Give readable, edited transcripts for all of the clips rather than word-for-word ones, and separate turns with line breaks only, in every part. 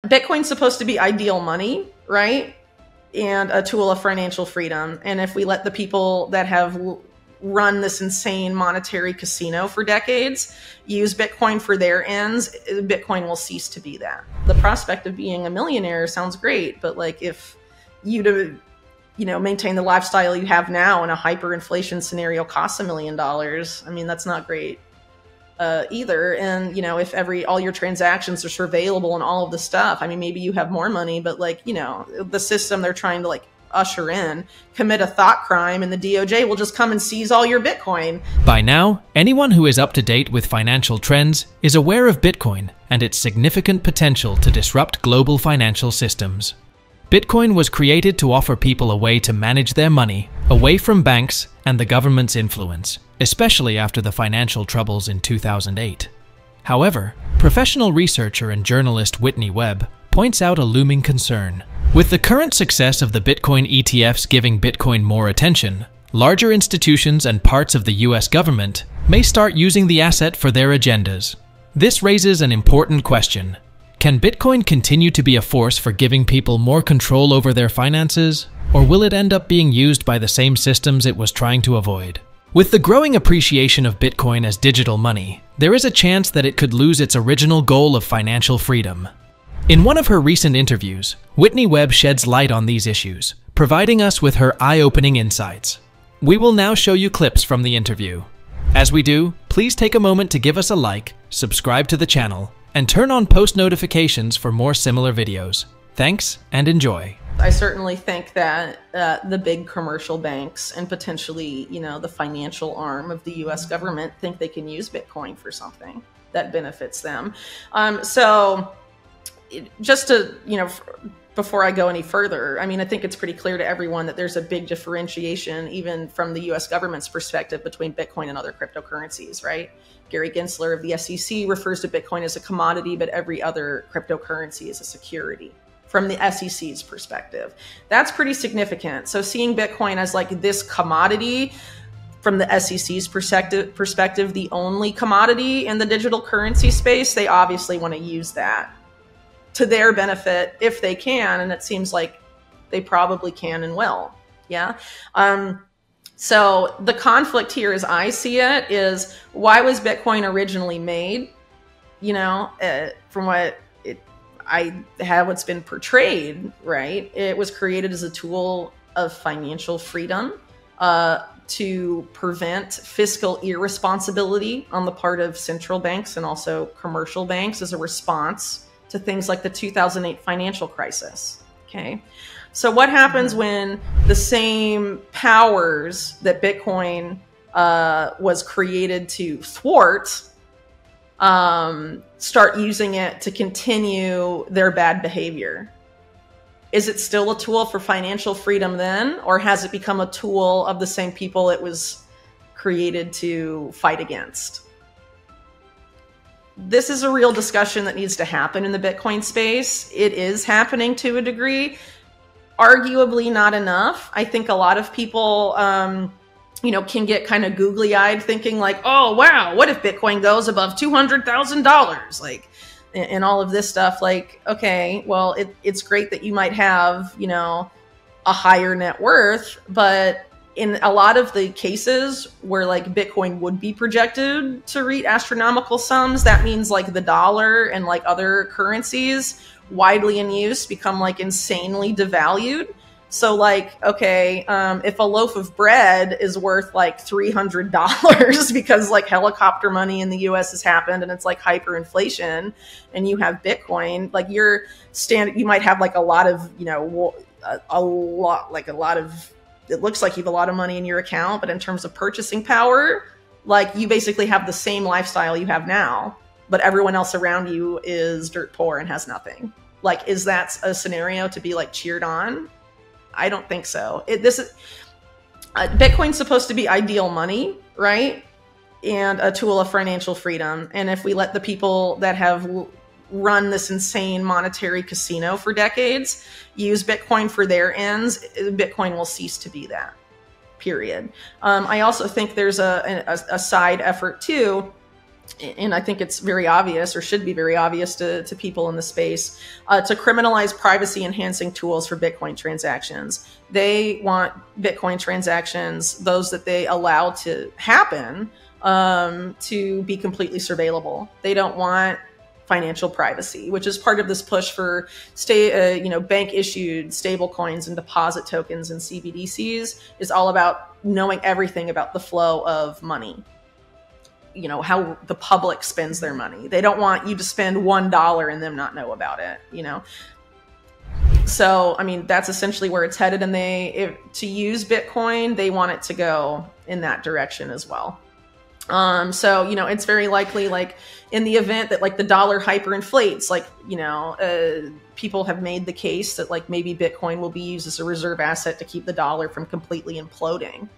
Bitcoin's supposed to be ideal money, right? And a tool of financial freedom. And if we let the people that have run this insane monetary casino for decades use Bitcoin for their ends, Bitcoin will cease to be that. The prospect of being a millionaire sounds great, but like if you maintain the lifestyle you have now in a hyperinflation scenario costs $1 million, I mean, that's not great either. And, if all your transactions are surveillable and all of the stuff, I mean, maybe you have more money, but like, the system they're trying to like usher in, commit a thought crime, and the DOJ will just come and seize all your Bitcoin.
By now, anyone who is up to date with financial trends is aware of Bitcoin and its significant potential to disrupt global financial systems. Bitcoin was created to offer people a way to manage their money away from banks and the government's influence, especially after the financial troubles in 2008. However, professional researcher and journalist Whitney Webb points out a looming concern. With the current success of the Bitcoin ETFs giving Bitcoin more attention, larger institutions and parts of the US government may start using the asset for their agendas. This raises an important question. Can Bitcoin continue to be a force for giving people more control over their finances, or will it end up being used by the same systems it was trying to avoid? With the growing appreciation of Bitcoin as digital money, there is a chance that it could lose its original goal of financial freedom. In one of her recent interviews, Whitney Webb sheds light on these issues, providing us with her eye-opening insights. We will now show you clips from the interview. As we do, please take a moment to give us a like, subscribe to the channel, and turn on post notifications for more similar videos. Thanks and enjoy.
I certainly think that the big commercial banks and potentially, the financial arm of the US government think they can use Bitcoin for something that benefits them. Just to, before I go any further, I mean, I think it's pretty clear to everyone that there's a big differentiation, even from the US government's perspective, between Bitcoin and other cryptocurrencies, right? Gary Gensler of the SEC refers to Bitcoin as a commodity, but every other cryptocurrency is a security from the SEC's perspective. That's pretty significant. So seeing Bitcoin as like this commodity from the SEC's perspective, the only commodity in the digital currency space, they obviously want to use that to their benefit if they can. And it seems like they probably can and will. Yeah. So the conflict here, as I see it, is why was Bitcoin originally made? From what's been portrayed, right? It was created as a tool of financial freedom to prevent fiscal irresponsibility on the part of central banks and also commercial banks as a response to things like the 2008 financial crisis. Okay. So what happens when the same powers that Bitcoin was created to thwart start using it to continue their bad behavior? Is it still a tool for financial freedom then, or has it become a tool of the same people it was created to fight against? This is a real discussion that needs to happen in the Bitcoin space. It is happening to a degree. Arguably not enough. I think a lot of people, can get kind of googly-eyed thinking like, oh, wow, what if Bitcoin goes above $200,000? Like, and all of this stuff. Like, okay, well, it's great that you might have, a higher net worth, but in a lot of the cases where like Bitcoin would be projected to reach astronomical sums, that means like the dollar and like other currencies widely in use become like insanely devalued. So like, okay, if a loaf of bread is worth like $300 because like helicopter money in the US has happened and it's like hyperinflation, and you have Bitcoin, like you might have like a lot of, it looks like you have a lot of money in your account, but in terms of purchasing power, like you basically have the same lifestyle you have now, but everyone else around you is dirt poor and has nothing. Like, is that a scenario to be like cheered on? I don't think so. Bitcoin's supposed to be ideal money, right? And a tool of financial freedom. And if we let the people that have run this insane monetary casino for decades use Bitcoin for their ends, Bitcoin will cease to be that, period. I also think there's a side effort too, and I think it's very obvious, or should be very obvious to people in the space, to criminalize privacy enhancing tools for Bitcoin transactions. They want Bitcoin transactions, those that they allow to happen, to be completely surveillable. They don't want financial privacy, which is part of this push for bank issued stable coins and deposit tokens and CBDCs, is all about knowing everything about the flow of money. How the public spends their money. They don't want you to spend $1 and them not know about it, So, I mean, that's essentially where it's headed. And to use Bitcoin, they want it to go in that direction as well. So, it's very likely, like, in the event that, like, the dollar hyperinflates, like, people have made the case that, like, maybe Bitcoin will be used as a reserve asset to keep the dollar from completely imploding,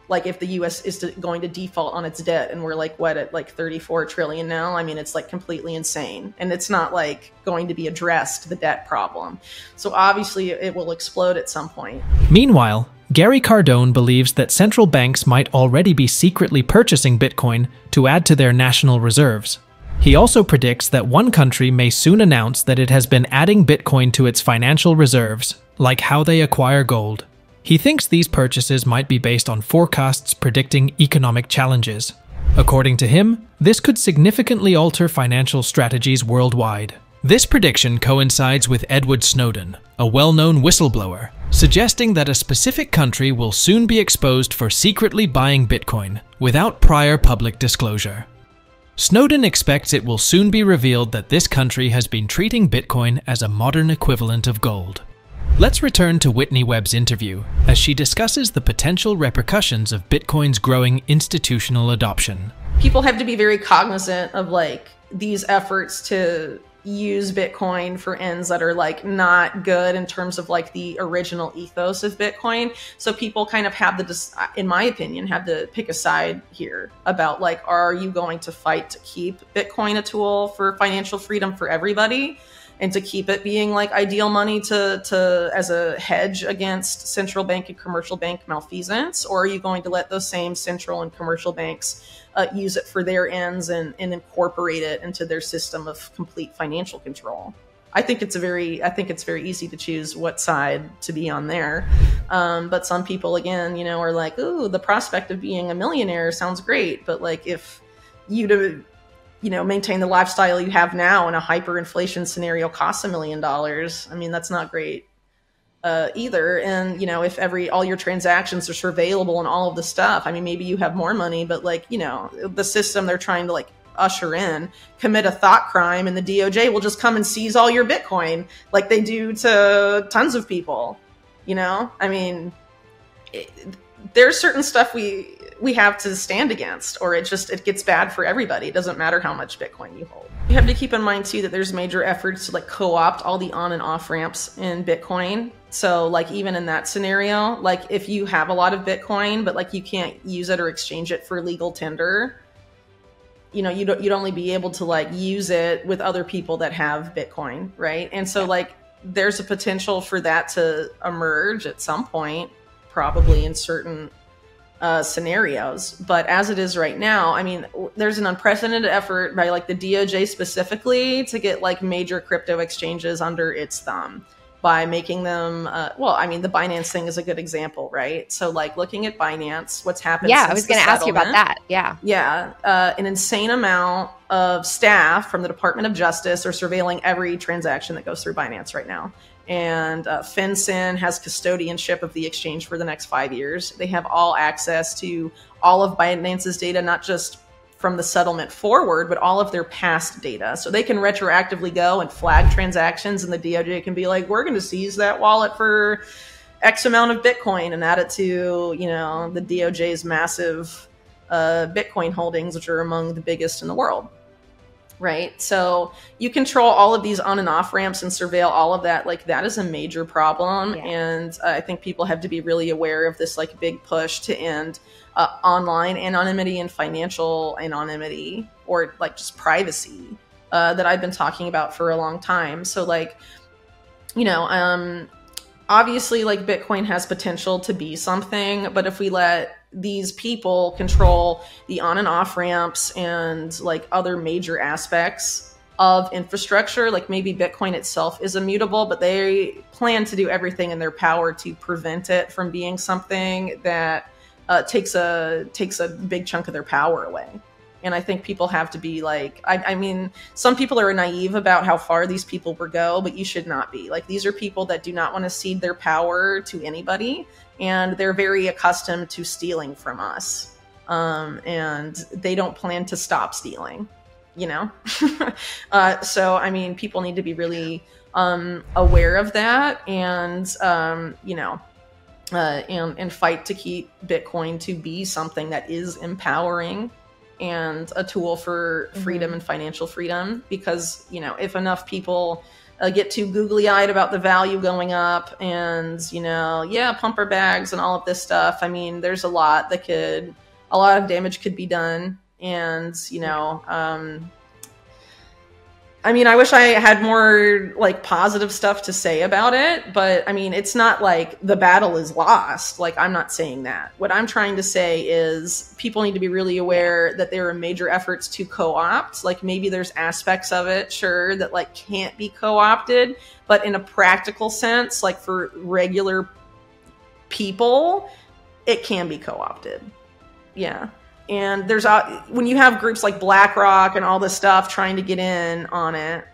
like if the US is going to default on its debt, and we're like, what, at like 34 trillion now? I mean, it's like completely insane. And it's not like going to be addressed, the debt problem. So obviously it will explode at some point.
Meanwhile, Gary Cardone believes that central banks might already be secretly purchasing Bitcoin to add to their national reserves. He also predicts that one country may soon announce that it has been adding Bitcoin to its financial reserves, like how they acquire gold. He thinks these purchases might be based on forecasts predicting economic challenges. According to him, this could significantly alter financial strategies worldwide. This prediction coincides with Edward Snowden, a well-known whistleblower, suggesting that a specific country will soon be exposed for secretly buying Bitcoin without prior public disclosure. Snowden expects it will soon be revealed that this country has been treating Bitcoin as a modern equivalent of gold. Let's return to Whitney Webb's interview as she discusses the potential repercussions of Bitcoin's growing institutional adoption.
People have to be very cognizant of, like, these efforts to use Bitcoin for ends that are, like, not good in terms of, like, the original ethos of Bitcoin. So people kind of have in my opinion, have to pick a side here about, like, are you going to fight to keep Bitcoin a tool for financial freedom for everybody, and to keep it being, like, ideal money to as a hedge against central bank and commercial bank malfeasance? Or are you going to let those same central and commercial banks use it for their ends and incorporate it into their system of complete financial control? I think it's very easy to choose what side to be on there. But some people, again, are like, ooh, the prospect of being a millionaire sounds great. But, like, if you to maintain the lifestyle you have now in a hyperinflation scenario costs $1 million, I mean, that's not great either. And, if all your transactions are surveillable and all of the stuff, I mean, maybe you have more money, but, like, the system they're trying to, like, usher in, commit a thought crime, and the DOJ will just come and seize all your Bitcoin like they do to tons of people. I mean, there's certain stuff we have to stand against, or it gets bad for everybody. It doesn't matter how much Bitcoin you hold. You have to keep in mind too that there's major efforts to, like, co-opt all the on and off ramps in Bitcoin. So, like, even in that scenario, like, if you have a lot of Bitcoin, but, like, you can't use it or exchange it for legal tender, you'd only be able to, like, use it with other people that have Bitcoin, right? And so, like, there's a potential for that to emerge at some point, probably in certain scenarios. But as it is right now, I mean, there's an unprecedented effort by, like, the DOJ specifically to get, like, major crypto exchanges under its thumb by making them, the Binance thing is a good example, right? So, like, looking at Binance, what's happened since
I was going to ask you about that. Yeah.
An insane amount of staff from the Department of Justice are surveilling every transaction that goes through Binance right now. And FinCEN has custodianship of the exchange for the next 5 years. They have all access to all of Binance's data, not just from the settlement forward, but all of their past data. So they can retroactively go and flag transactions, and the DOJ can be like, we're going to seize that wallet for X amount of Bitcoin and add it to, the DOJ's massive Bitcoin holdings, which are among the biggest in the world. Right. So you control all of these on and off ramps and surveil all of that. Like, that is a major problem. Yeah. And I think people have to be really aware of this, like, big push to end online anonymity and financial anonymity, or, like, just privacy that I've been talking about for a long time. So, like, obviously, like, Bitcoin has potential to be something, but if we let these people control the on and off ramps and like other major aspects of infrastructure. Like maybe Bitcoin itself is immutable, but they plan to do everything in their power to prevent it from being something that takes a big chunk of their power away. And I think people have to be like, I mean, some people are naive about how far these people will go, but you should not be. Like, these are people that do not want to cede their power to anybody, and they're very accustomed to stealing from us. And they don't plan to stop stealing, you know? So, I mean, people need to be really aware of that, and, you know, and fight to keep Bitcoin to be something that is empowering and a tool for freedom and financial freedom. Because, you know, if enough people get too googly-eyed about the value going up and, you know, yeah, pumper bags and all of this stuff, I mean, there's a lot of damage could be done. And, you know, I mean, I wish I had more like positive stuff to say about it, but I mean, it's not like the battle is lost. Like, I'm not saying that. What I'm trying to say is people need to be really aware that there are major efforts to co-opt. Like, maybe there's aspects of it, sure, that like can't be co-opted, but in a practical sense, like for regular people, it can be co-opted. Yeah. And there's when you have groups like BlackRock and all this stuff trying to get in on it,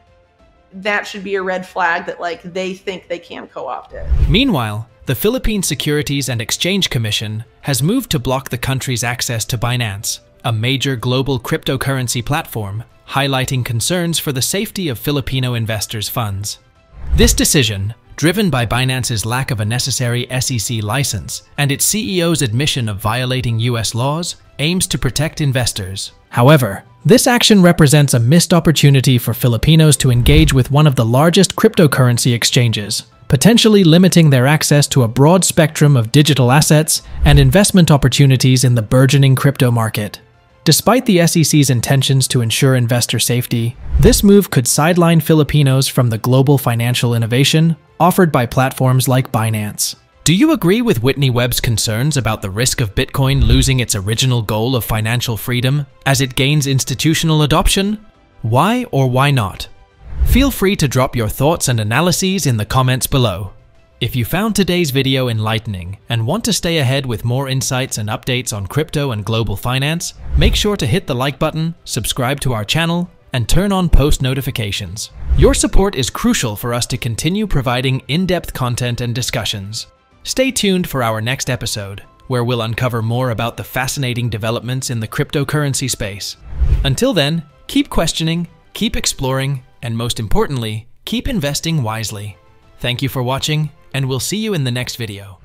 that should be a red flag that like they think they can co-opt it.
Meanwhile, the Philippine Securities and Exchange Commission has moved to block the country's access to Binance, a major global cryptocurrency platform, highlighting concerns for the safety of Filipino investors' funds. This decision, driven by Binance's lack of a necessary SEC license and its CEO's admission of violating US laws, aims to protect investors. However, this action represents a missed opportunity for Filipinos to engage with one of the largest cryptocurrency exchanges, potentially limiting their access to a broad spectrum of digital assets and investment opportunities in the burgeoning crypto market. Despite the SEC's intentions to ensure investor safety, this move could sideline Filipinos from the global financial innovation offered by platforms like Binance. Do you agree with Whitney Webb's concerns about the risk of Bitcoin losing its original goal of financial freedom as it gains institutional adoption? Why or why not? Feel free to drop your thoughts and analyses in the comments below. If you found today's video enlightening and want to stay ahead with more insights and updates on crypto and global finance, make sure to hit the like button, subscribe to our channel, and turn on post notifications. Your support is crucial for us to continue providing in-depth content and discussions. Stay tuned for our next episode, where we'll uncover more about the fascinating developments in the cryptocurrency space. Until then, keep questioning, keep exploring, and most importantly, keep investing wisely. Thank you for watching, and we'll see you in the next video.